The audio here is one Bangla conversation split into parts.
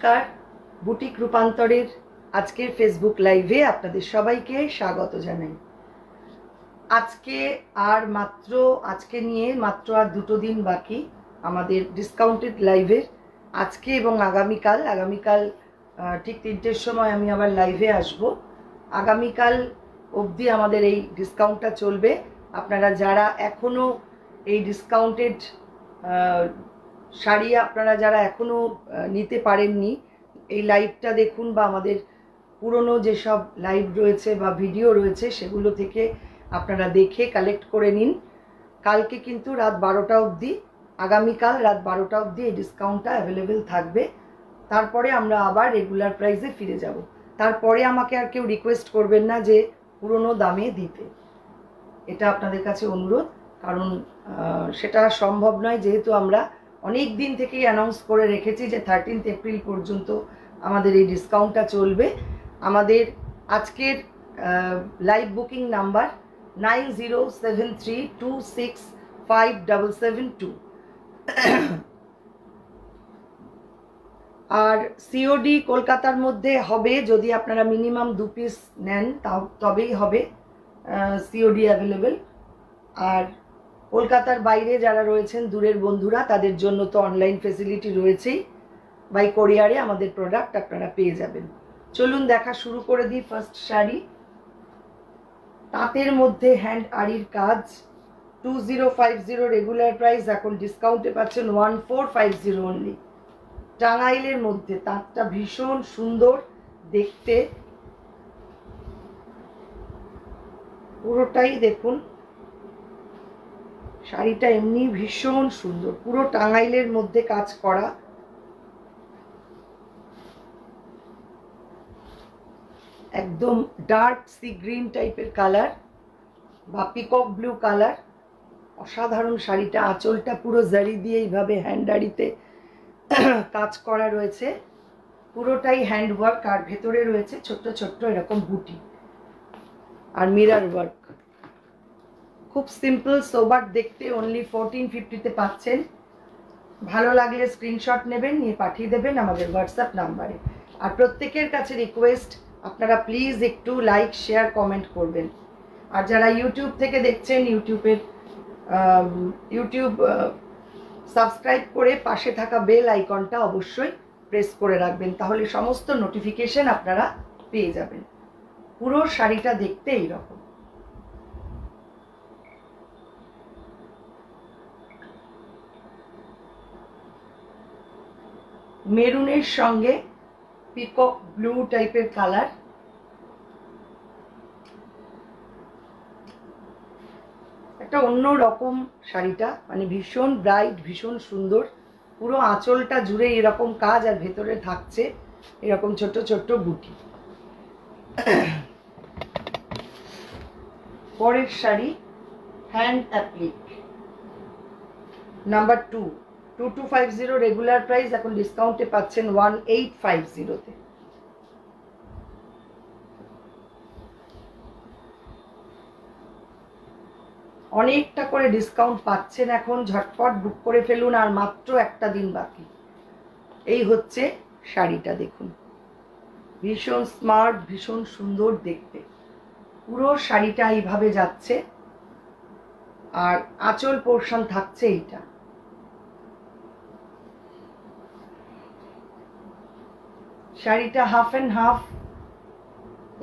নমস্কার, বুটিক রূপান্তরের আজকের ফেসবুক লাইভে আপনাদের সবাইকে স্বাগত জানাই। আজকে নিয়ে মাত্র আর 2 দিন বাকি আমাদের ডিসকাউন্টেড লাইভের। আজকে এবং আগামীকাল ঠিক 3টের সময় আমি আবার লাইভে আসব। আগামীকাল অবধি আমাদের এই ডিসকাউন্টটা চলবে। আপনারা যারা এখনও এই ডিসকাউন্টেড শাড়ি আপনারা যারা এখনও নিতে পারেননি, এই লাইভটা দেখুন বা আমাদের পুরনো যেসব লাইভ রয়েছে বা ভিডিও রয়েছে সেগুলো থেকে আপনারা দেখে কালেক্ট করে নিন। কালকে কিন্তু রাত 12টা অবধি, আগামীকাল রাত 12টা অবধি এই ডিসকাউন্টটা অ্যাভেলেবেল থাকবে। তারপরে আমরা আবার রেগুলার প্রাইসে ফিরে যাব। তারপরে আমাকে আর কেউ রিকোয়েস্ট করবেন না যে পুরনো দামে দিতে, এটা আপনাদের কাছে অনুরোধ। কারণ সেটা সম্ভব নয়, যেহেতু আমরা অনেক দিন থেকেই অ্যানাউন্স করে রেখেছি যে 13 এপ্রিল পর্যন্ত আমাদের এই ডিসকাউন্টটা চলবে। আমাদের আজকের লাইভ বুকিং নাম্বার 9073265772 আর সিওডি কলকাতার মধ্যে হবে। যদি আপনারা মিনিমাম 2 পিস নেন তবেই হবে সিওডি অ্যাভেলেবেল। আর কলকাতার বাইরে যারা রয়েছেন, দূরের বন্ধুরা, তাদের জন্য তো অনলাইন ফেসিলিটি রয়েছেই। বাই কোরিয়ারে আমাদের প্রোডাক্ট আপনারা পেয়ে যাবেন। চলুন দেখা শুরু করে দিই। ফার্স্ট শাড়ি, তাঁতের মধ্যে হ্যান্ড আড়ির কাজ, 2050 রেগুলার প্রাইস, এখন ডিসকাউন্টে পাচ্ছেন 1450 অনলি। টাঙ্গাইলের মধ্যে, তাঁতটা ভীষণ সুন্দর দেখতে, পুরোটাই দেখুন। শাড়িটা এমনি ভীষণ সুন্দর, পুরো টাঙ্গাইলের মধ্যে কাজ করা। একদম ডার্ক সি গ্রিন টাইপের কালার বা পিকক ব্লু কালার, অসাধারণ শাড়িটা। আঁচলটা পুরো জারি দিয়ে এইভাবে হ্যান্ডারিতে কাজ করা রয়েছে, পুরোটাই হ্যান্ড ওয়ার্ক। আর ভেতরে রয়েছে ছোট্ট ছোট্ট এরকম বুটি আর মিরর ওয়ার্ক। খুব সিম্পল সোবার দেখতে, অনলি 1450-তে পাচ্ছেন। ভালো লাগলে স্ক্রিনশট নেবেন, নিয়ে পাঠিয়ে দেবেন আমাদের হোয়াটসঅ্যাপ নাম্বারে। আর প্রত্যেকের কাছে রিকোয়েস্ট, আপনারা প্লিজ একটু লাইক, শেয়ার, কমেন্ট করবেন। আর যারা ইউটিউব থেকে দেখছেন, ইউটিউব সাবস্ক্রাইব করে পাশে থাকা বেল আইকনটা অবশ্যই প্রেস করে রাখবেন, তাহলে সমস্ত নোটিফিকেশন আপনারা পেয়ে যাবেন। পুরো শাড়িটা দেখতে এইরকম। মেরুনের সঙ্গে পিকক ব্লু টাইপের কালার, একটা অন্য রকম শাড়িটা, মানে ভীষণ ব্রাইট, ভীষণ সুন্দর। পুরো আঁচলটা জুড়ে এরকম কাজ, আর ভেতরে থাকছে এরকম ছোট ছোট্ট বুটি। পরের sari, hand applique, number 2250 regular price, এখন ডিসকাউন্টে পাচ্ছেন 1850-তে। অনেকটা করে ডিসকাউন্ট পাচ্ছেন এখন, ঝটপট বুক করে ফেলুন, আর মাত্র একটা দিন বাকি। এই হচ্ছে শাড়িটা, দেখুন ভীষণ স্মার্ট, ভীষণ সুন্দর দেখতে। পুরো শাড়িটা এইভাবে যাচ্ছে, আর আঁচল পোর্শন থাকছে এইটা। শাড়িটা হাফ অ্যান্ড হাফ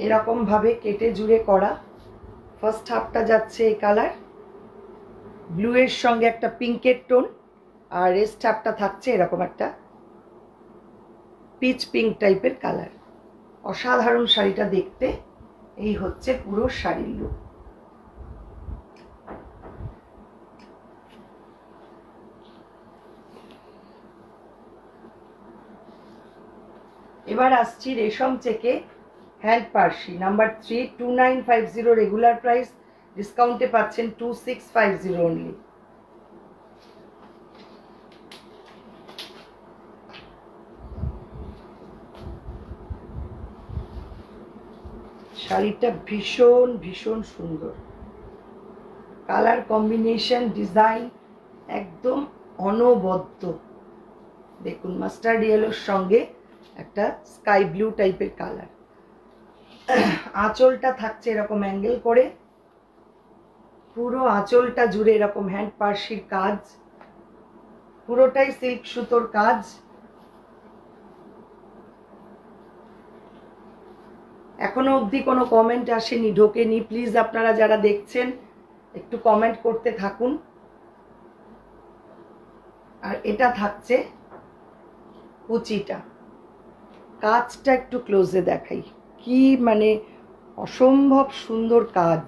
এরকম ভাবে কেটে জুড়ে করা। ফার্স্ট হাফটা যাচ্ছে এই কালার, ব্লু এর সঙ্গে একটা পিঙ্কের টোন, আর রেস্ট হাফটা থাকছে এরকম একটা পিচ পিঙ্ক টাইপের কালার। অসাধারণ শাড়িটা দেখতে। এই হচ্ছে পুরো শাড়ির লুক। এবার আসছি রেশম চেকে হ্যান্ড পার্সি, নাম্বার 3, 2950 রেগুলার প্রাইস, ডিসকাউন্টে পাচ্ছেন 2650 অনলি। শাড়িটা ভীষণ ভীষণ সুন্দর, কালার কম্বিনেশন, ডিজাইন একদম অনবদ্য। দেখুন মাস্টার্ড ইয়েলোর সঙ্গে একটা স্কাই ব্লু টাইপের কালার। আঁচলটা থাকছে এরকম অ্যাঙ্গেল করে, পুরো আঁচলটা জুড়ে এরকম হ্যান্ড পার্সির কাজ, পুরোটাই সিল্ক সুতোর কাজ। এখনো অবধি কোনো কমেন্ট আসেনি, ঢোকেনি। প্লিজ আপনারা যারা দেখছেন একটু কমেন্ট করতে থাকুন। আর এটা থাকছে কুচিটা, কাজটা একটু ক্লোজে দেখাই, কি মানে অসম্ভব সুন্দর কাজ,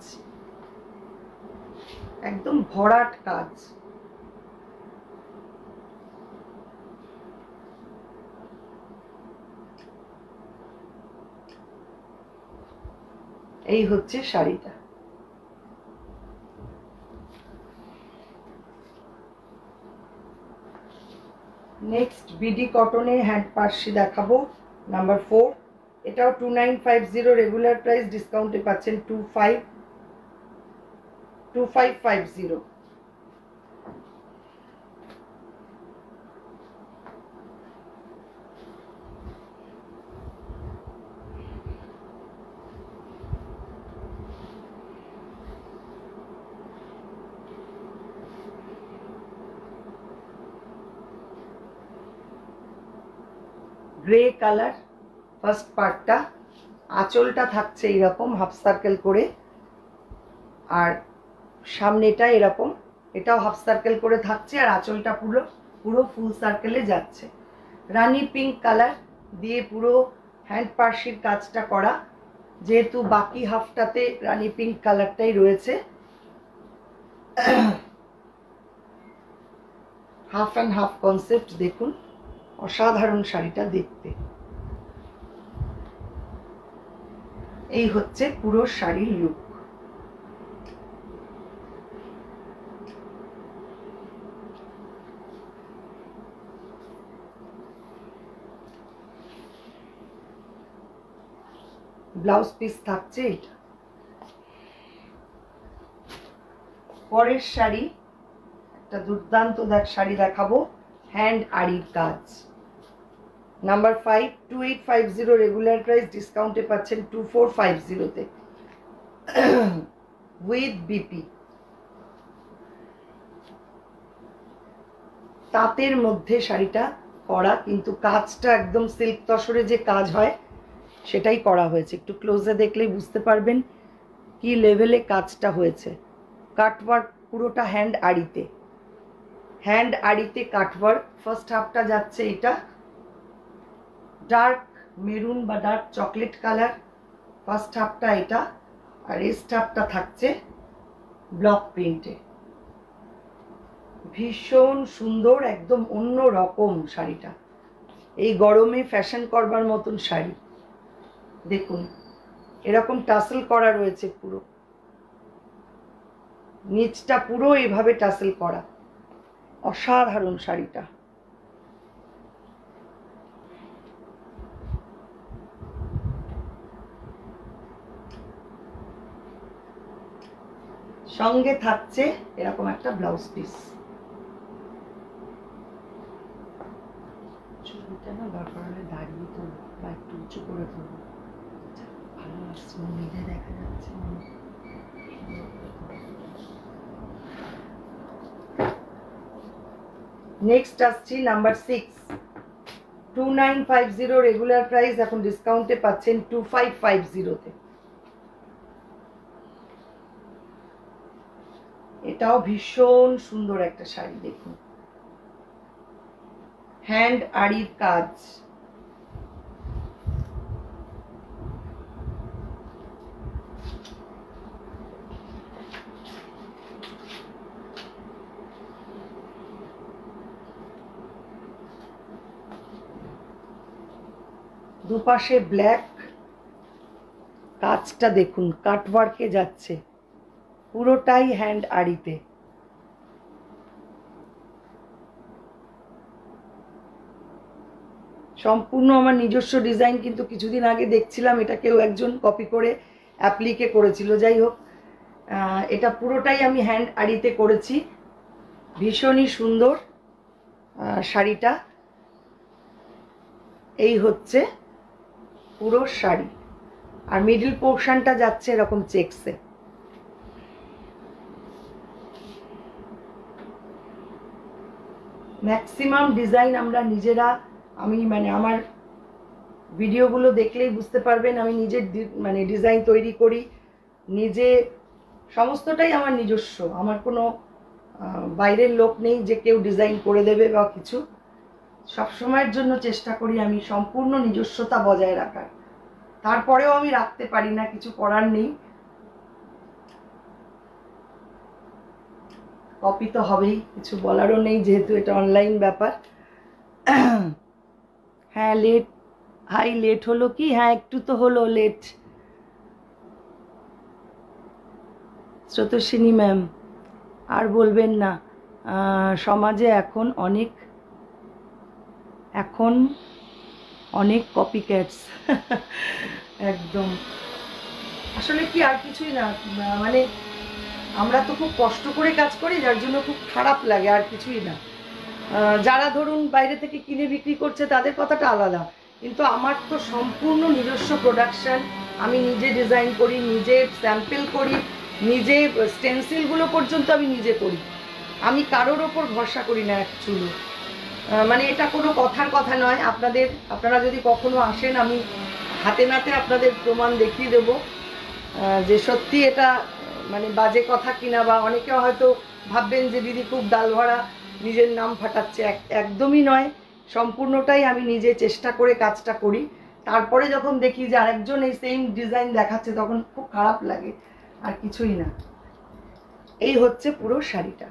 একদম ভরাট কাজ। এই হচ্ছে শাড়িটা। নেক্সট বিডি কটনে হ্যান্ড পার্সি দেখাবো, নাম্বার 4। এটাও 2950, রেগুলার প্রাইস ডিসকাউন্টে পাচ্ছেন 2550। গ্রে কালার ফার্স্ট পার্টটা, আঁচলটা থাকছে এরকম হাফ সার্কেল করে, আর সামনেটা এরকম, এটাও হাফ সার্কেল করে থাকছে, আর আঁচলটা পুরো পুরো ফুল সার্কেলে যাচ্ছে। রানী পিঙ্ক কালার দিয়ে পুরো হ্যান্ড পার্সির কাজটা করা, যেহেতু বাকি হাফটাতে রানী পিঙ্ক কালারটাই রয়েছে। হাফ অ্যান্ড হাফ কনসেপ্ট দেখুন, অসাধারণ শাড়িটা দেখতে। এই হচ্ছে পুরো শাড়ির লুক। ব্লাউজ পিস থাকছে এটা। পরের শাড়ি একটা দুর্দান্ত শাড়ি দেখাবো, হ্যান্ড আড়ির কাজ, নাম্বার 5, 2850, রেগুলার প্রাইস ডিসকাউন্টে পাচ্ছেন 2450-তে, উইথ বিপি। তাঁতের মধ্যে শাড়িটা করা, কিন্তু কাজটা একদম সিল্ক তসরে যে কাজ হয় সেটাই করা হয়েছে। একটু ক্লোজে দেখলেই বুঝতে পারবেন কি লেভেলে কাজটা হয়েছে। কাটওয়ার্ক পুরোটা হ্যান্ড আড়িতে, হ্যান্ড আড়িতে কাটওয়ার্ক। ফার্স্ট হাফটা যাচ্ছে এটা ডার্ক মেরুন বা ডার্ক চকলেট কালার, ফার্স্ট হাফটা এটা, আর রেস্ট হাফটা থাকছে ব্লক প্রিন্টে। ভীষণ সুন্দর, একদম অন্য রকম শাড়িটা, এই গরমে ফ্যাশন করবার মতন শাড়ি। দেখুন এরকম টাসেল করা রয়েছে, পুরো নিচটা পুরো এইভাবে টাসেল করা, অসাধারণ শাড়িটা। সঙ্গে থাকছে এরকম একটা ব্লাউজ পিস। ছবিটা না দরকার হলে দাঁড়িয়ে তুলব বা একটু উঁচু করে তুলব, ভালো লাগছে, মিলে দেখা যাচ্ছে। নেক্সট আসছি নাম্বার 6, 2950, রেগুলার প্রাইস এখন ডিসকাউন্টে পাচ্ছেন 2550-তে। এটাও ভীষণ সুন্দর একটা শাড়ি, দেখুন হ্যান্ড আড়ির কাজ। দুপাশে ব্ল্যাক, কাজটা দেখুন কাটওয়ার্কে যাচ্ছে, পুরোটাই হ্যান্ড আড়িতে। সম্পূর্ণ আমার নিজস্ব ডিজাইন, কিন্তু কিছুদিন আগে দেখছিলাম এটা কেউ একজন কপি করে অ্যাপ্লিকে করেছিল। যাই হোক, এটা পুরোটাই আমি হ্যান্ড আড়িতে করেছি। ভীষণই সুন্দর শাড়িটা। এই হচ্ছে পুরো শাড়ি, আর মিডল পোর্শনটা যাচ্ছে এরকম চেকসে। ম্যাক্সিমাম ডিজাইন আমরা নিজেরা, আমি মানে আমার ভিডিওগুলো দেখলেই বুঝতে পারবেন আমি নিজে মানে ডিজাইন তৈরি করি নিজে, সমস্তটাই আমার নিজস্ব। আমার কোনো বাইরের লোক নেই যে কেউ ডিজাইন করে দেবে বা কিছু। সবসময়ের জন্য চেষ্টা করি আমি সম্পূর্ণ নিজস্বতা বজায় রাখার। তারপরেও আমি রাখতে পারি না, কিছু করার নেই, কপি তো হবেই, কিছু বলারও নেই যেহেতু এটা অনলাইন ব্যাপার। হ্যাঁ লেট, হাই লেট হলো কি? হ্যাঁ একটু তো হলো লেট। স্রোতস্বিনী ম্যাম আর বলবেন না, সমাজে এখন অনেক কপি ক্যাটস। একদম, আসলে কি আর কিছুই না, মানে আমরা তো খুব কষ্ট করে কাজ করি যার জন্য খুব খারাপ লাগে, আর কিছুই না। যারা ধরুন বাইরে থেকে কিনে বিক্রি করছে তাদের কথাটা আলাদা, কিন্তু আমার তো সম্পূর্ণ নিজস্ব প্রোডাকশন। আমি নিজে ডিজাইন করি, নিজে স্যাম্পল করি, নিজে স্টেন্সিলগুলো পর্যন্ত আমি নিজে করি। আমি কারোর ওপর ভরসা করি না অ্যাকচুয়ালি। মানে এটা কোনো কথার কথা নয়। আপনারা যদি কখনো আসেন আমি হাতে নাতে আপনাদের প্রমাণ দেখিয়ে দেব যে সত্যি এটা মানে বাজে কথা কিনা, বা অনেকে হয়তো ভাববেন যে দিদি খুব ডাল ভরা নিজের নাম ফাটাচ্ছে। একদমই নয়, সম্পূর্ণটাই আমি নিজে চেষ্টা করে কাজটা করি। তারপরে যখন দেখি যে আরেকজন এই সেম ডিজাইন দেখাচ্ছে তখন খুব খারাপ লাগে, আর কিছুই না। এই হচ্ছে পুরো শাড়িটা।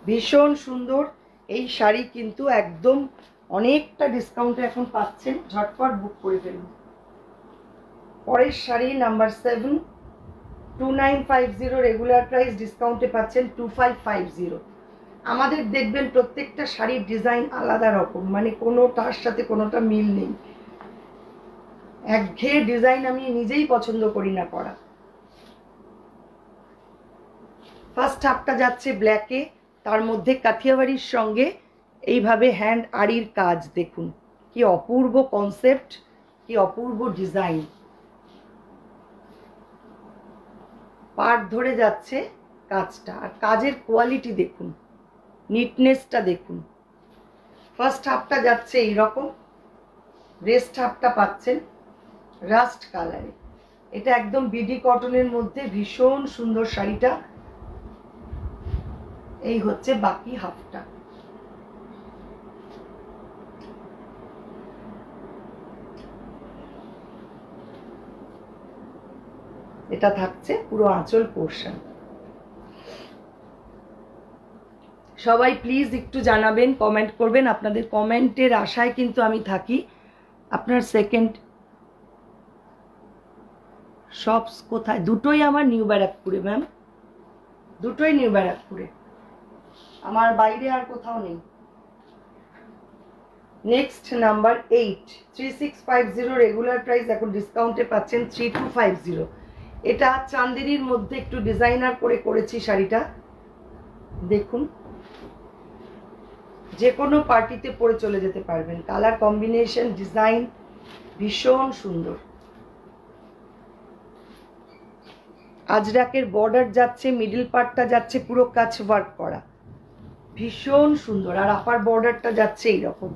ভীষণ সুন্দর এই শাড়ি, কিন্তু একদম অনেকটা ডিসকাউন্টে এখন পাচ্ছেন, ঝটপট বুক করে ফেলুন। পরের শাড়ি নাম্বার 7, 2950 রেগুলার প্রাইস, ডিসকাউন্টে পাচ্ছেন 2550। আমাদের দেখবেন প্রত্যেকটা শাড়ির ডিজাইন আলাদা রকম, মানে কোনোটার সাথে কোনোটা মিল নেই। একঘেয়ে ডিজাইন আমি নিজেই পছন্দ করি না করা। ফার্স্ট হাফটা যাচ্ছে ব্ল্যাকে, তার মধ্যে কাথিয়াবাড়ির সঙ্গে এইভাবে হ্যান্ড আড়ির কাজ। দেখুন কি অপূর্ব কনসেপ্ট, কি অপূর্ব ডিজাইন। পাট ধরে যাচ্ছে কাজটা, আর কাজের কোয়ালিটি দেখুন, নিটনেসটা দেখুন। ফার্স্ট হাফটা যাচ্ছে এইরকম, রেস্ট হাফটা পাচ্ছেন রাস্ট কালারে। এটা একদম বিডি কটনের মধ্যে ভীষণ সুন্দর শাড়িটা। এই হচ্ছে বাকি হাফটা। এটা থাকছে পুরো আঁচল পোর্শন। সবাই প্লিজ একটু জানাবেন, কমেন্ট করবেন, আপনাদের কমেন্টের আশায় কিন্তু আমি থাকি। আপনার সেকেন্ড শপস কোথায়? দুটোই আমার নিউ ব্যারাকপুরে ম্যাম, দুটোই নিউ ব্যারাকপুরে, আমার বাইরে আর কোথাও নেই। নেক্সট নাম্বার 8, 3650 রেগুলার প্রাইস, এখন ডিসকাউন্টে পাচ্ছেন 3250। এটা চান্দেরির মধ্যে একটু ডিজাইনার করে করেছি শাড়িটা। দেখুন যে কোনো পার্টিতে পরে চলে যেতে পারবেন। কালার কম্বিনেশন, ডিজাইন ভীষণ সুন্দর। আজরাকের বর্ডার যাচ্ছে, মিডল পার্টটা যাচ্ছে পুরো কাচ ওয়ার্ক করা, ভীষণ সুন্দর। আর আপার বর্ডারটা যাচ্ছে এইরকম।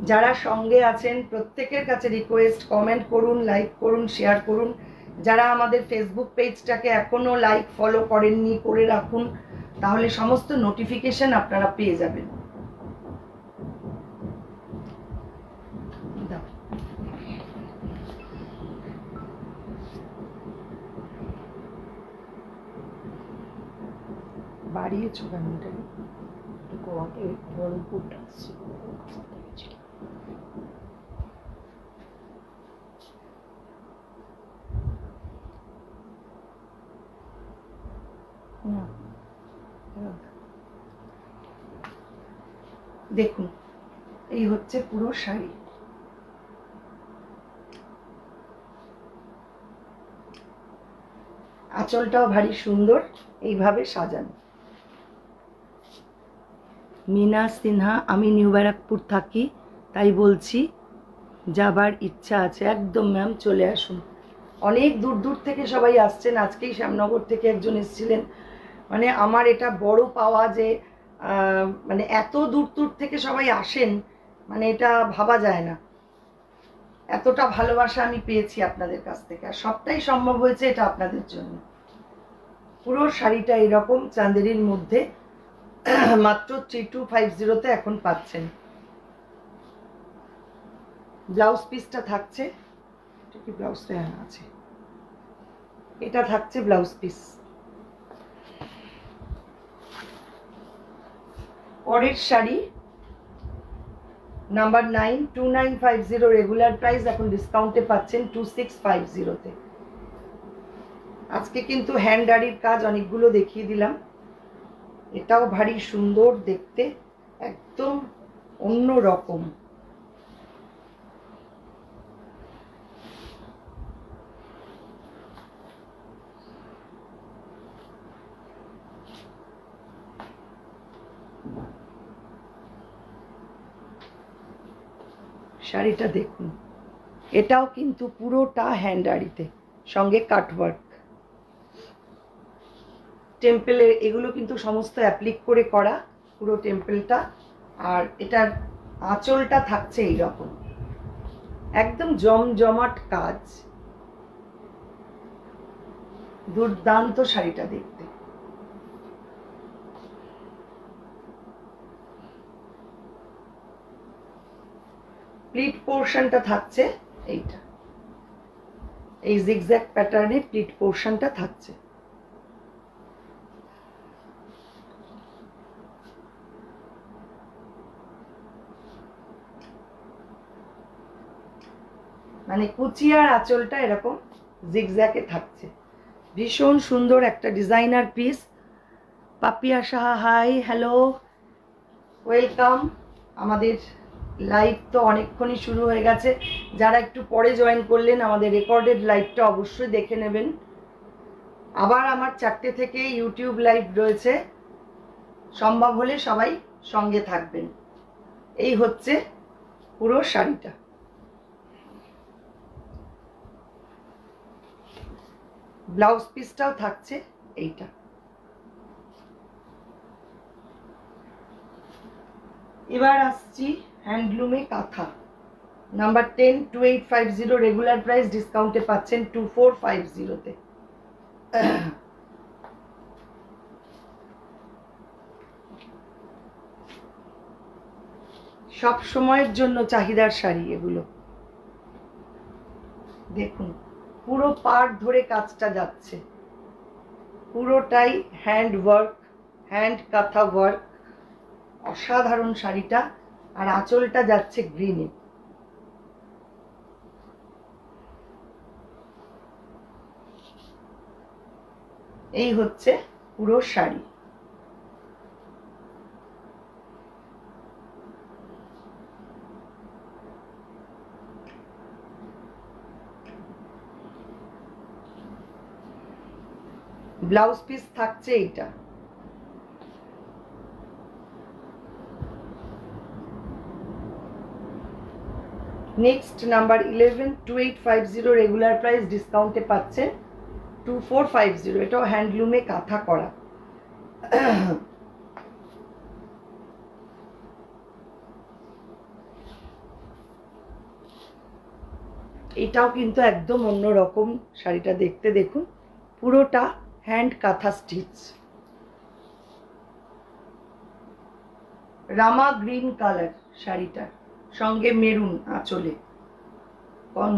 যারা সঙ্গে আছেন প্রত্যেকের কাছে রিকোয়েস্ট, কমেন্ট করুন, লাইক করুন, শেয়ার করুন। যারা আমাদের ফেসবুক পেজটাকে এখনো লাইক ফলো করেননি, করে রাখুন, তাহলে সমস্ত নোটিফিকেশন আপনারা পেয়ে যাবেন। বাড়িয়েছো কেন? এটা গোয়াতে বহরমপুরটা আসছে, না দেখুন এই হচ্ছে পুরো শাড়ি। আঁচলটাও ভারী সুন্দর, এইভাবে সাজানো। মিনা সিনহা, আমি নিউ ব্যারাকপুর থাকি, তাই বলছি যাবার ইচ্ছা আছে। একদম ম্যাম, চলে আসুন। অনেক দূর দূর থেকে সবাই আসছেন। আজকেই শ্যামনগর থেকে একজন এসেছিলেন। মানে আমার এটা বড় পাওয়া যে মানে এত দূর দূর থেকে সবাই আসেন, মানে এটা ভাবা যায় না। এতটা ভালোবাসা আমি পেয়েছি আপনাদের কাছ থেকে, আর সবটাই সম্ভব হয়েছে এটা আপনাদের জন্য। পুরো শাড়িটা এরকম চাঁদেরির মধ্যে মাত্র 3250-তে এখন পাচ্ছেন। ব্লাউজ পিসটা থাকছে, এটা কি ব্লাউজটা আছে, এটা থাকছে ব্লাউজ পিস। পরের শাড়ি নাম্বার 9, 2950 রেগুলার প্রাইস, এখন ডিসকাউন্টে পাচ্ছেন 2650-তে। আজকে কিন্তু হ্যান্ডারির কাজ অনেকগুলো দেখিয়ে দিলাম। এটাও ভারী সুন্দর দেখতে, একদম অন্য রকম। শাড়িটা দেখুন, এটাও কিন্তু পুরোটা হ্যান্ডারিতে, সঙ্গে কাটওয়ার্ক। টেম্পেলে এগুলো কিন্তু সমস্ত অ্যাপ্লিক করে করা পুরো টেম্পেলটা। আর এটার আঁচলটা থাকছে এইরকম, একদম জমজমাট কাজ। দুর্দান্ত শাড়িটা দেখতে। প্লিট পোর্শনটা থাকছে এইটা, এই জিগজ্যাগ প্যাটার্নে প্লিট পোর্শনটা থাকছে। মানে কুচি আর আঁচলটা এরকম জিগজ্যাগে থাকছে। ভীষণ সুন্দর একটা designer piece. Papiya Saha, hi, hello, welcome. আমাদের লাইভ তো অনেকক্ষণই শুরু হয়ে গেছে। যারা একটু পরে জয়েন করলেন, আমাদের রেকর্ডেড লাইভটা অবশ্যই দেখে নেবেন। আবার আমার 4টে থেকে ইউটিউব লাইভ রয়েছে, সম্ভব হলে সবাই সঙ্গে থাকবেন। এই হচ্ছে পুরো শাড়িটা। ব্লাউজ পিসটাও থাকছে এইটা। এবার আসছি হ্যান্ডলুমে কাঁথা, নাম্বার 10, 2850 রেগুলার প্রাইস, ডিসকাউন্টে পাচ্ছেন 2450-তে। সব সময়ের জন্য চাহিদার শাড়ি এগুলো। দেখুন পুরো পাড় ধরে কাজটা যাচ্ছে, পুরোটাই হ্যান্ড ওয়ার্ক, হ্যান্ড কাঁথা ওয়ার্ক। অসাধারণ শাড়িটা। আর আঁচলটা যাচ্ছে গ্রিনে। এই হচ্ছে পুরো শাড়ি। ব্লাউজ পিস থাকছে এইটা। নেক্সট নাম্বার 11, 2850 রেগুলার প্রাইস, ডিসকাউন্টে পাচ্ছেন 2450। এটাও হ্যান্ডলুমে কাঁথা করা। এটাও কিন্তু একদম অন্যরকম শাড়িটা দেখতে। দেখুন পুরোটা হ্যান্ড কাঁথা স্টিচ। রামা গ্রিন কালার শাড়িটার, সঙ্গে মেরুন আঁচলে,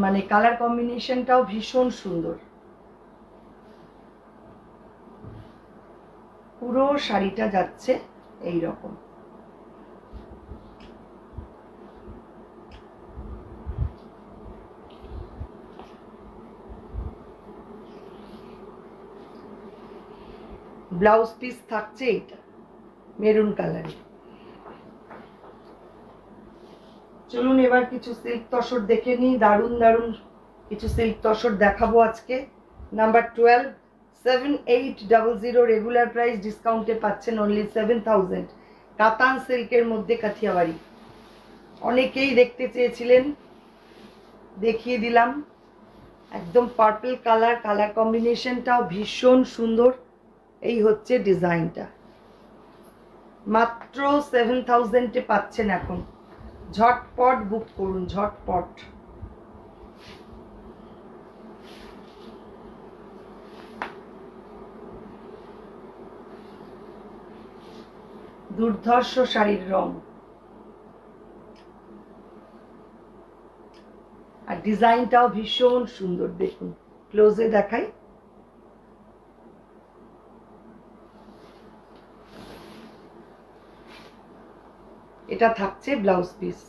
মানে কালার কম্বিনেশনটাও ভীষণ সুন্দর। পুরো শাড়িটা যাচ্ছে এই রকম। ব্লাউজ পিস থাকছে এইটা মেরুন কালারে। চলুন এবার কিছু সিল্ক তসর দেখে নিই। দারুণ দারুণ কিছু সিল্ক তসর দেখাবো আজকে। নাম্বার 12 7800 রেগুলার প্রাইস, ডিসকাউন্টে পাচ্ছেন অনলি 7000। কাতান সিল্কের মধ্যে কাঠিয়াবাড়ি, অনেকেই দেখতে চেয়েছিলেন, দেখিয়ে দিলাম। একদম পার্পল কালার, কালার কম্বিনেশনটাও ভীষণ সুন্দর। এই হচ্ছে ডিজাইনটা, মাত্র 7000-এ পাচ্ছেন এখন। ঝটপট বুক করুন, ঝটপট। দুর্ধর্ষ শাড়ির রং আর ডিজাইনটাও ভীষণ সুন্দর। দেখুন, ক্লোজে দেখাই। এটা থাকছে ব্লাউজ পিস।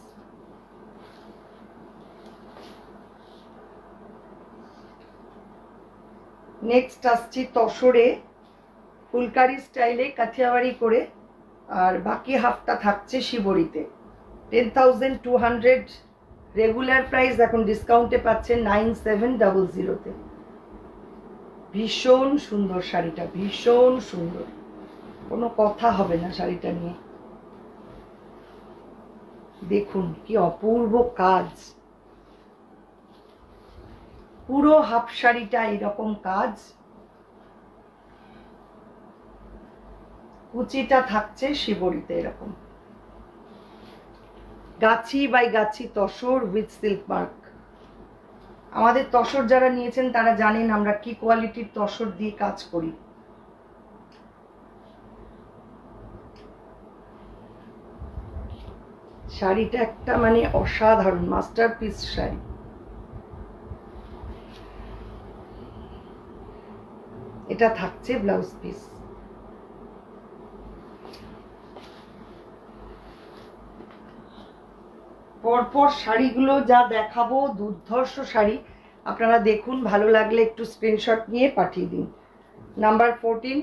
নেক্সট আসছি তসরে, ফুলকারি স্টাইলে কাঠিয়াবাড়ি করে, আর বাকি হাফটা থাকছে শিবরিতে। 10200 রেগুলার প্রাইস, এখন ডিসকাউন্টে পাচ্ছেন 9700-তে। ভীষণ সুন্দর শাড়িটা, ভীষণ সুন্দর, কোনো কথা হবে না শাড়িটা নিয়ে। দেখুন কি অপূর্ব কাজ, পুরো হাফ শাড়িটা এরকম কাজ। কুচিটা থাকছে শিবরিতে এরকম, গাছি by Gachhi tussar with silk mark. আমাদের তসর যারা নিয়েছেন তারা জানেন আমরা কি কোয়ালিটির তসর দিয়ে কাজ করি। শাড়িটা একটা মানে অসাধারণ মাস্টারপিস শাড়ি। এটা থাকছে ব্লাউজ পিস। পরপর শাড়িগুলো যা দেখাবো দুর্ধর্ষ শাড়ি, আপনারা দেখুন, ভালো লাগলে একটু স্ক্রিনশট নিয়ে পাঠিয়ে দিন। নাম্বার 14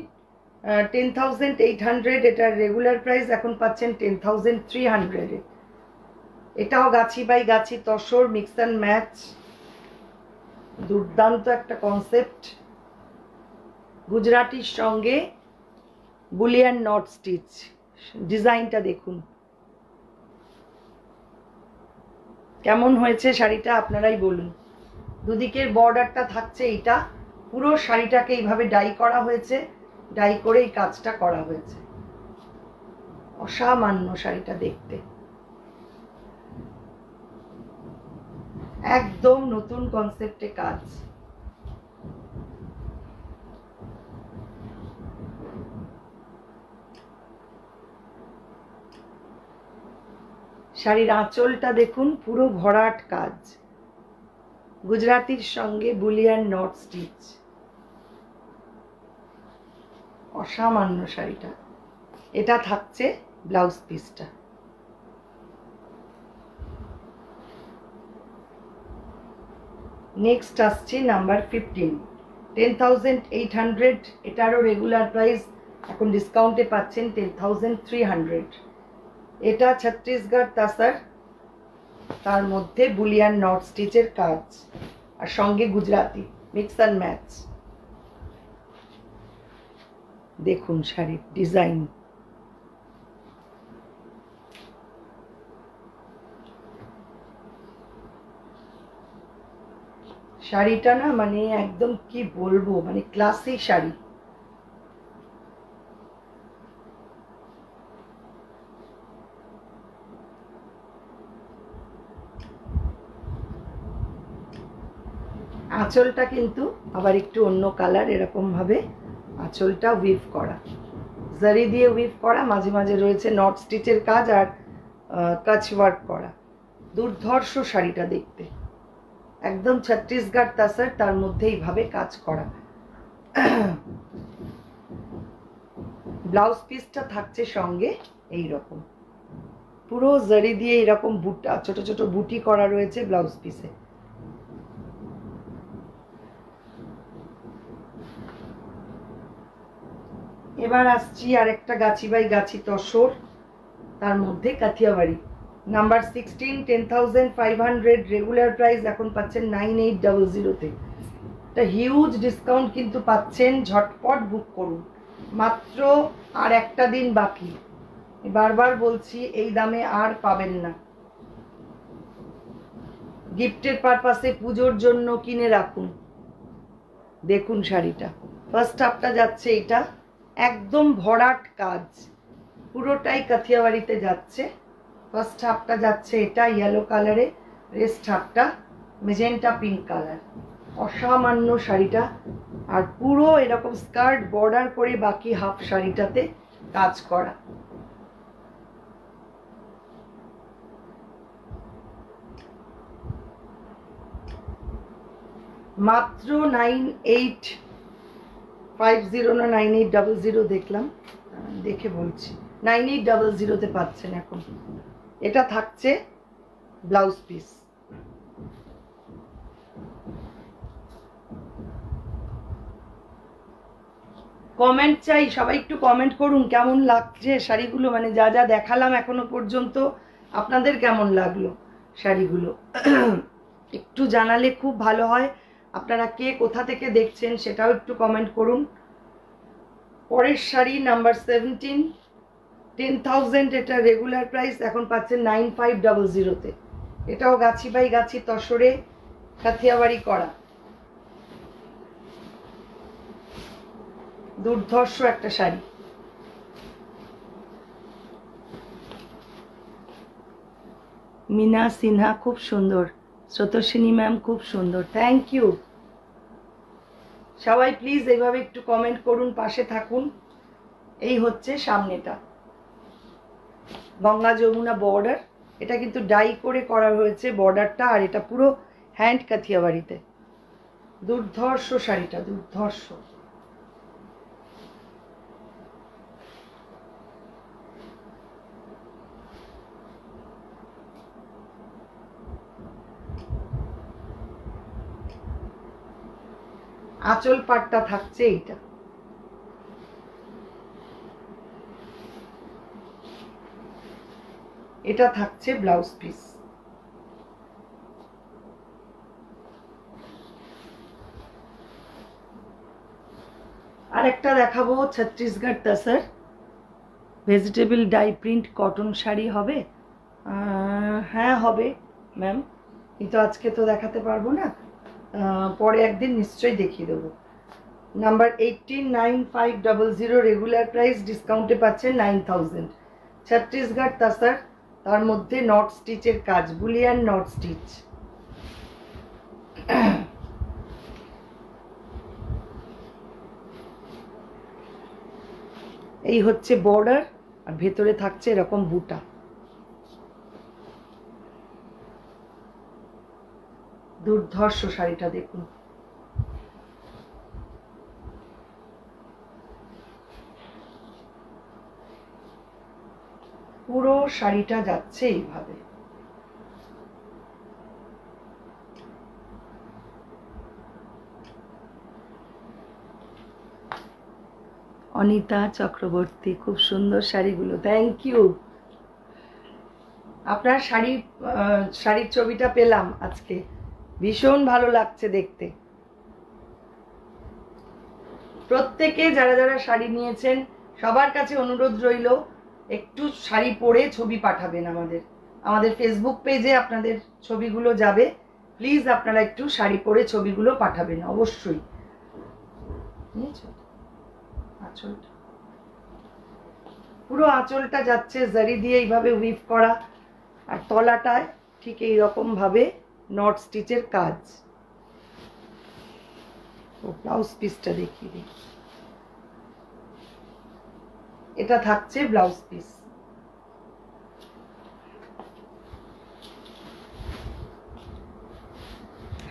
10800, এটার রেগুলার প্রাইস এখন পাচ্ছেন 10300-এ। এটাও গাছি by Gachhi tussar, mix and match, দুর্দান্ত একটা কনসেপ্ট। গুজরাটির সঙ্গে বুলিয়ান নট স্টিচ। ডিজাইনটা দেখুন কেমন হয়েছে শাড়িটা, আপনারাই বলুন। দুদিকের বর্ডারটা থাকছে এইটা, পুরো শাড়িটাকে এইভাবে ডাই করা হয়েছে, ডাই করে এই কাজটা করা হয়েছে। অসামান্য শাড়িটা দেখতে, একদম নতুন কনসেপ্টে কাজ। শাড়ির আঁচলটা দেখুন, পুরো ভরাট কাজ, গুজরাটির সঙ্গে বুলিয়ান নট স্টিচ। অসামান্য শাড়িটা। এটা থাকছে ব্লাউজ পিসটা। নেক্সট আসছে নাম্বার 15 10800, এটারও রেগুলার প্রাইস এখন ডিসকাউন্টে পাচ্ছেন 10300। এটা ছত্তিশগড় তাসার, তার মধ্যে বুলিয়ান নট স্টিচের কাজ আর সঙ্গে গুজরাটি মিক্স অ্যান্ড ম্যাচ। দেখুন শাড়ির ডিজাইন, শাড়িটা না মানে একদম কি বলবো, মানে ক্লাসিক শাড়ি। আঁচলটা কিন্তু আবার একটু অন্য কালার, এরকম ভাবে আঁচলটা উইভ করা, জারি দিয়ে উইভ করা, মাঝে মাঝে রয়েছে নট স্টিচের কাজ আর কাচ ওয়ার্ক করা। দুর্ধর্ষ শাড়িটা দেখতে, একদম ছত্তিশগড় তাসার, তার মধ্যে এইভাবে কাজ করা। ব্লাউজ পিসটা থাকছে সঙ্গে এই রকম, পুরো জারি দিয়ে এরকম বুটা, ছোট ছোট বুটি করা রয়েছে ব্লাউজ পিসে। এবার আসছি আরেকটা গাছি বাই গাছি তসর, তার মধ্যে কাঠিয়াবাড়ি। নাম্বার 16 10,500 রেগুলার প্রাইস এখন পাচ্ছেন 9800-তে। একটা হিউজ ডিসকাউন্ট কিন্তু পাচ্ছেন, ঝটপট বুক করুন, মাত্র আর একটা দিন বাকি। বারবার বলছি এই দামে আর পাবেন না। গিফটের পারপাসে পুজোর জন্য কিনে রাখুন। দেখুন শাড়িটা, ফার্স্ট হাফটা যাচ্ছে এটা একদম ভরাট কাজ, পুরোটাই কাথিয়াবাড়িতে যাচ্ছে। ফার্স্ট হাফটা যাচ্ছে এটা ইয়েলো কালারে, রেস্ট হাফটা মেজেন্টা পিঙ্ক কালার। অসামান্য শাড়িটা, আর পুরো এরকম স্কার্ট বর্ডার করে বাকি হাফ শাড়িটাতে কাজ করা। মাত্র 9850 না 9800 দেখলাম, দেখে বলছি 9800-তে পাচ্ছেন এখন। এটা থাকছে ব্লাউজ পিস। কমেন্ট চাই, সবাই একটু কমেন্ট করুন কেমন লাগছে শাড়িগুলো, মানে যা যা দেখালাম এখনো পর্যন্ত আপনাদের কেমন লাগলো শাড়িগুলো একটু জানালে খুব ভালো হয়। আপনারা কে কোথা থেকে দেখছেন সেটাও একটু কমেন্ট করুন। পরের শাড়ি নাম্বার 17 10,000, এটা রেগুলার প্রাইস এখন পাচ্ছেন 9500-তে। এটাও গাছি বাই গাছি তসরে কাথিয়াবাড়ি করা, দুর্ধর্ষ একটা শাড়ি। মিনা সিনহা খুব সুন্দর, স্রোতস্বিনী ম্যাম খুব সুন্দর, থ্যাংক ইউ। সবাই প্লিজ এইভাবে একটু কমেন্ট করুন, পাশে থাকুন। এই হচ্ছে সামনেটা, গঙ্গা যমুনা বর্ডার, এটা কিন্তু ডাই করে করা হয়েছে বর্ডারটা, আর এটা পুরো হ্যান্ড কাথিয়াবাড়িতে। দুর্ধর্ষ শাড়িটা, দুর্ধর্ষ। আঁচল পাটটা থাকছে এইটা, এটা থাকছে ব্লাউজ পিস। আর একটা দেখাবো Chhattisgarh tussar vegetable die print cotton sari হবে। হ্যাঁ হবে ম্যাম, কিন্তু আজকে তো দেখাতে পারবো না, পরে একদিন নিশ্চয়ই দেখিয়ে দেবো। নাম্বার 18 9500 রেগুলার প্রাইস, ডিসকাউন্টে পাচ্ছেন 9000। ছত্তিশগড় তসর, তার মধ্যে নট স্টিচের কাজ, বুলিয়ান নট স্টিচ। এই হচ্ছে বর্ডার, আর ভেতরে থাকছে এরকম বুটা। দুর্ধর্ষ শাড়িটা দেখুন, পুরো শাড়িটা যাচ্ছে এইভাবে। অনিতা চক্রবর্তী, খুব সুন্দর শাড়িগুলো, থ্যাংক ইউ। আপনার শাড়ির ছবিটা পেলাম আজকে, ভীষণ ভালো লাগছে দেখতে। প্রত্যেকে যারা যারা শাড়ি নিয়েছেন সবার কাছে অনুরোধ রইল, একটু শাড়ি পরে ছবি পাঠাবেন আমাদের ফেসবুক পেজে আপনাদের ছবিগুলো যাবে, প্লিজ আপনারা একটু শাড়ি পরে ছবিগুলো পাঠাবেন অবশ্যই। আঁচলটা, পুরো আঁচলটা যাচ্ছে জারি দিয়ে এইভাবে উইভ করা, আর তলাটায় ঠিক এইরকম ভাবে নট স্টিচের কাজ। ও ব্লাউজ পিসটা দেখিয়ে দিই, এটা থাকছে ব্লাউজ পিস।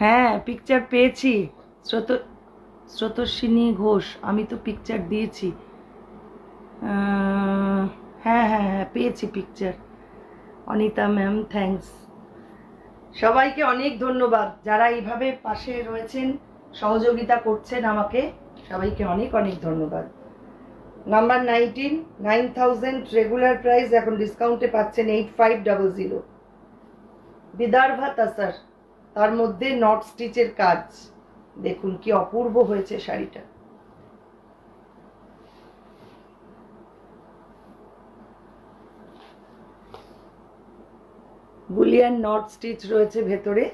হ্যাঁ পিকচার পেয়েছি, স্রোতস্বিনী ঘোষ, আমি তো পিকচার দিয়েছি। হ্যাঁ হ্যাঁ হ্যাঁ পেয়েছি পিকচার। অনিতা ম্যাম থ্যাঙ্কস, সবাইকে অনেক ধন্যবাদ যারা এইভাবে পাশে রয়েছেন, সহযোগিতা করছেন আমাকে, সবাইকে অনেক অনেক ধন্যবাদ। নাম্বার 19, 9000 রেগুলার প্রাইস, এখন ডিসকাউন্টে পাচ্ছেন 8500। বিদর্ভা তাসার, তার মধ্যে নট স্টিচের কাজ, দেখুন কি অপূর্ব হয়েছে শাড়িটা। বুলিয়ান নট স্টিচ রয়েছে ভেতরে,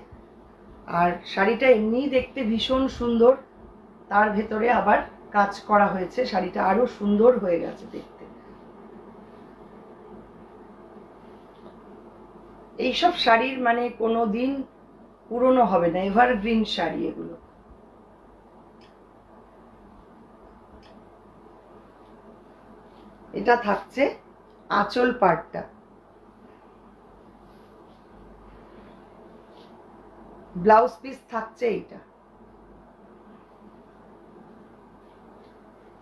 আর শাড়িটা এমনিই দেখতে ভীষণ সুন্দর, তার ভেতরে আবার কাজ করা হয়েছে, শাড়িটা আরো সুন্দর হয়ে গেছে দেখতে। এইসব শাড়ির মানে কোনো দিন পুরনো হবে না, এভারগ্রিন শাড়ি এগুলো। এটা থাকছে আঁচল পাটটা, ব্লাউজ পিস থাকছে এইটা।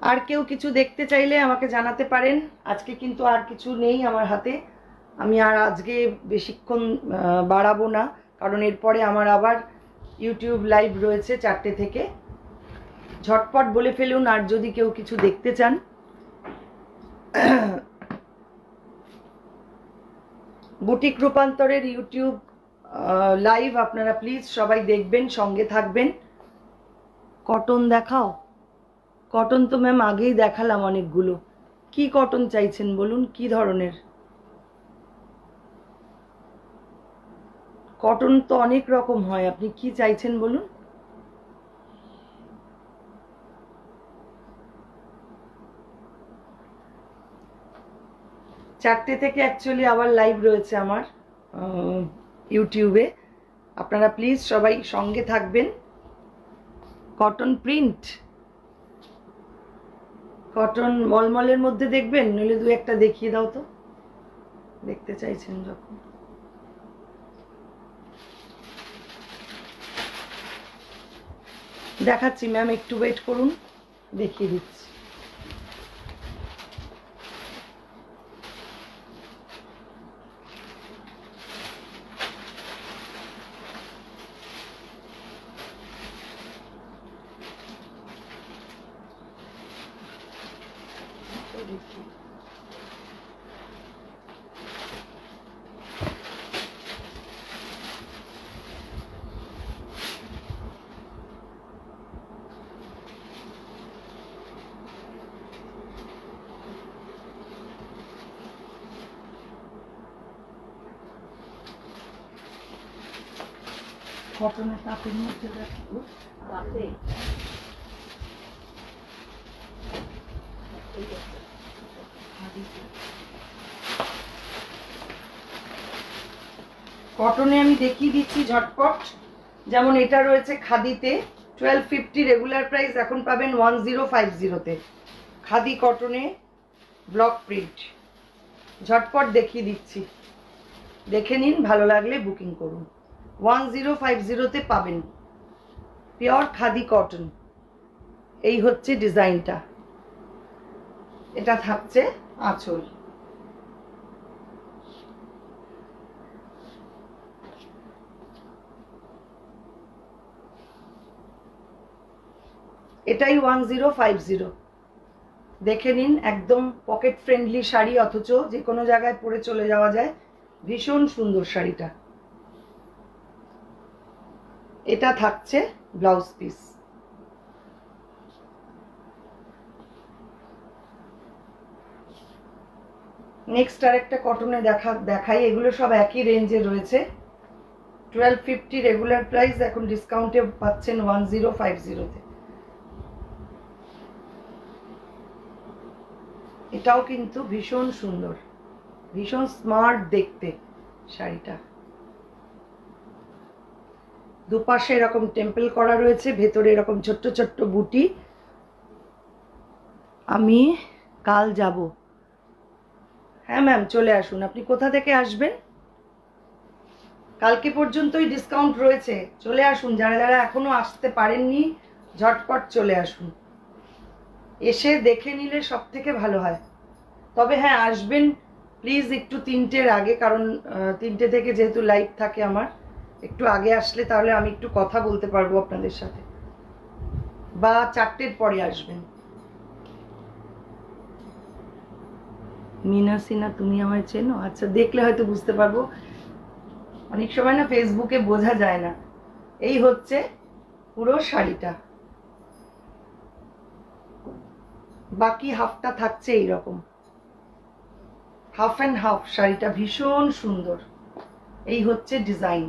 আর কেউ কিছু দেখতে চাইলে আমাকে জানাতে পারেন। আজকে কিন্তু আর কিছু নেই আমার হাতে, আমি আর আজকে বেশিক্ষণ বাড়াবো না, কারণ এরপরে আমার আবার ইউটিউব লাইভ রয়েছে 4টে থেকে। ঝটপট বলে ফেলুন আর যদি কেউ কিছু দেখতে চান। বুটিক রূপান্তরের ইউটিউব লাইভ আপনারা প্লিজ সবাই দেখবেন, সঙ্গে থাকবেন। কটন দেখাও, কটন তো ম্যাম আগেই দেখালাম অনেকগুলো। কি কটন চাইছেন বলুন, কি ধরনের কটন? তো অনেক রকম হয়, আপনি কি চাইছেন বলুন। চারটে থেকে অ্যাকচুয়ালি আবার লাইভ রয়েছে আমার ইউটিউবে, আপনারা প্লিজ সবাই সঙ্গে থাকবেন। কটন প্রিন্ট, কটন মলমলের মধ্যে দেখবেন, নইলে দু একটা দেখিয়ে দাও তো, দেখতে চাইছেন যখন। দেখাচ্ছি ম্যাম, একটু ওয়েট করুন, দেখিয়ে দিচ্ছি। কটনের তাপের মধ্যে রাখবো, তাতে কটনে আমি দেখিয়ে দিচ্ছি ঝটপট। যেমন এটা রয়েছে খাদিতে 1250 রেগুলার প্রাইস, এখন পাবেন 1050-তে। খাদি কটনে ব্লক প্রিন্ট, ঝটপট দেখিয়ে দিচ্ছি, দেখে নিন, ভালো লাগলে বুকিং করুন। 1050-তে পাবেন পিওর খাদি কটন। এই হচ্ছে ডিজাইনটা, এটা থাকছে আঁচল। এটাই 1050, দেখে নিন, একদম পকেট ফ্রেন্ডলি শাড়ি, অথচ যে কোনো জায়গায় পরে চলে যাওয়া যায়, ভীষণ সুন্দর শাড়িটা। এটা থাকছে ব্লাউজ পিস। নেক্সট আরেকটা কটনে দেখাই, এগুলো সব একই রেঞ্জে রয়েছে। 1250 রেগুলার প্রাইস, এখন ডিসকাউন্টে পাচ্ছেন 1050-তে। এটাও কিন্তু ভীষণ সুন্দর, ভীষণ স্মার্ট দেখতে শাড়িটা। দুপাশে এরকম টেম্পল করা রয়েছে, ভেতরে এরকম ছোট্ট ছোট্ট বুটি। আমি কাল যাব। হ্যাঁ ম্যাম, চলে আসুন। আপনি কোথা থেকে আসবেন? কালকে পর্যন্তই ডিসকাউন্ট রয়েছে, চলে আসুন। যারা যারা এখনো আসতে পারেননি, ঝটপট চলে আসুন, এসে দেখে নিলে সব থেকে ভালো হয়। তবে হ্যাঁ, আসবেন প্লিজ একটু 3টের আগে, কারণ 3টে থেকে যেহেতু লাইভ থাকে আমার, একটু আগে আসলে তাহলে আমি একটু কথা বলতে পারবো আপনাদের সাথে, বা 4টের পরে আসবেন। মিনা সিনা, তুমি আমায় চেনো? আচ্ছা, দেখলে হয়তো বুঝতে পারবো, অনেক সময় না ফেসবুকে বোঝা যায় না। এই হচ্ছে পুরো শাড়িটা, বাকি হাফটা থাকছে এইরকম, হাফ অ্যান্ড হাফ। শাড়িটা ভীষণ সুন্দর। এই হচ্ছে ডিজাইন,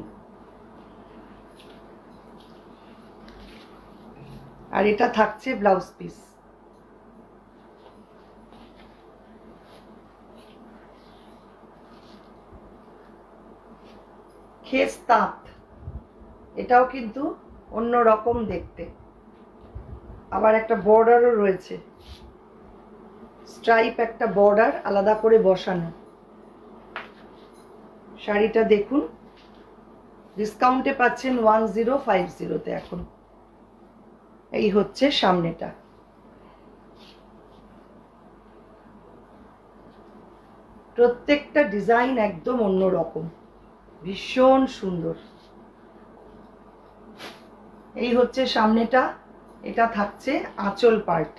আর এটা থাকছে ব্লাউজ পিস। খেস তাঁত, এটাও কিন্তু অন্য রকম দেখতে। আবার একটা বর্ডারও রয়েছে, স্ট্রাইপ একটা বর্ডার আলাদা করে বসানো। শাড়িটা দেখুন, ডিসকাউন্টে পাচ্ছেন 1050-তে এখন। এই হচ্ছে সামনেটা। প্রত্যেকটা ডিজাইন একদম অন্য রকম, ভীষণ সুন্দর। এই হচ্ছে সামনেটা, এটা থাকছে আঁচল পার্ট,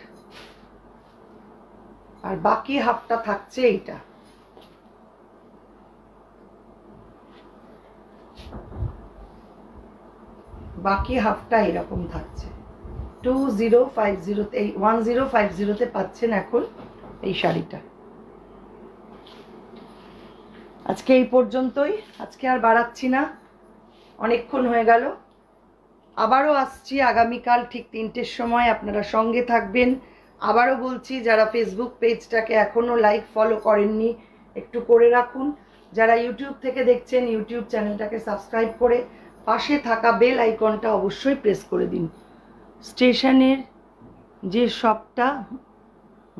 আর বাকি হাফটা থাকছে এইটা। বাকি হাফটা এরকম থাকছে। 2050-তে, এই 1050-তে পাচ্ছেন এখন এই শাড়িটা। আজকে এই পর্যন্তই, আজকে আর বাড়াচ্ছি না, অনেকক্ষণ হয়ে গেল। আবারও আসছি আগামীকাল ঠিক 3টের সময়, আপনারা সঙ্গে থাকবেন। আবারও বলছি, যারা ফেসবুক পেজটাকে এখনও লাইক ফলো করেননি একটু করে রাখুন। যারা ইউটিউব থেকে দেখছেন, ইউটিউব চ্যানেলটাকে সাবস্ক্রাইব করে পাশে থাকা বেল আইকনটা অবশ্যই প্রেস করে দিন। স্টেশনের যে শপটা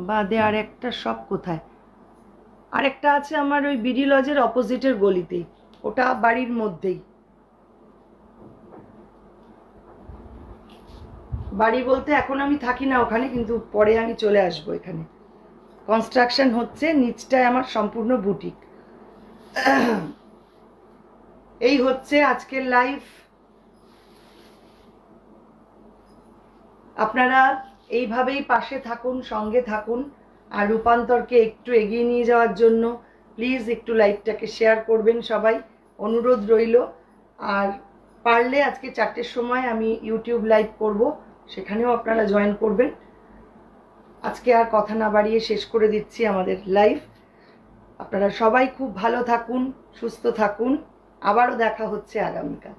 বাদে আর একটা শপ কোথায়, আরেকটা আছে আমার ওই বিডি লজের অপোজিটের গলিতেই, ওটা বাড়ির মধ্যেই। বাড়ি বলতে এখন আমি থাকি না ওখানে, কিন্তু পরে আমি চলে আসবো এখানে। কনস্ট্রাকশন হচ্ছে, নিচটায় আমার সম্পূর্ণ বুটিক। এই হচ্ছে আজকের লাইভ। আপনারা এইভাবেই পাশে থাকুন, সঙ্গে থাকুন। আর রূপান্তরকে একটু এগিয়ে নিয়ে যাওয়ার জন্য প্লিজ একটু লাইভটাকে শেয়ার করবেন সবাই, অনুরোধ রইল। আর পারলে আজকে 4টের সময় আমি ইউটিউব লাইভ করব, সেখানেও আপনারা জয়েন করবেন। আজকে আর কথা না বাড়িয়ে শেষ করে দিচ্ছি আমাদের লাইভ। আপনারা সবাই খুব ভালো থাকুন, সুস্থ থাকুন। আবারও দেখা হচ্ছে আগামীকাল।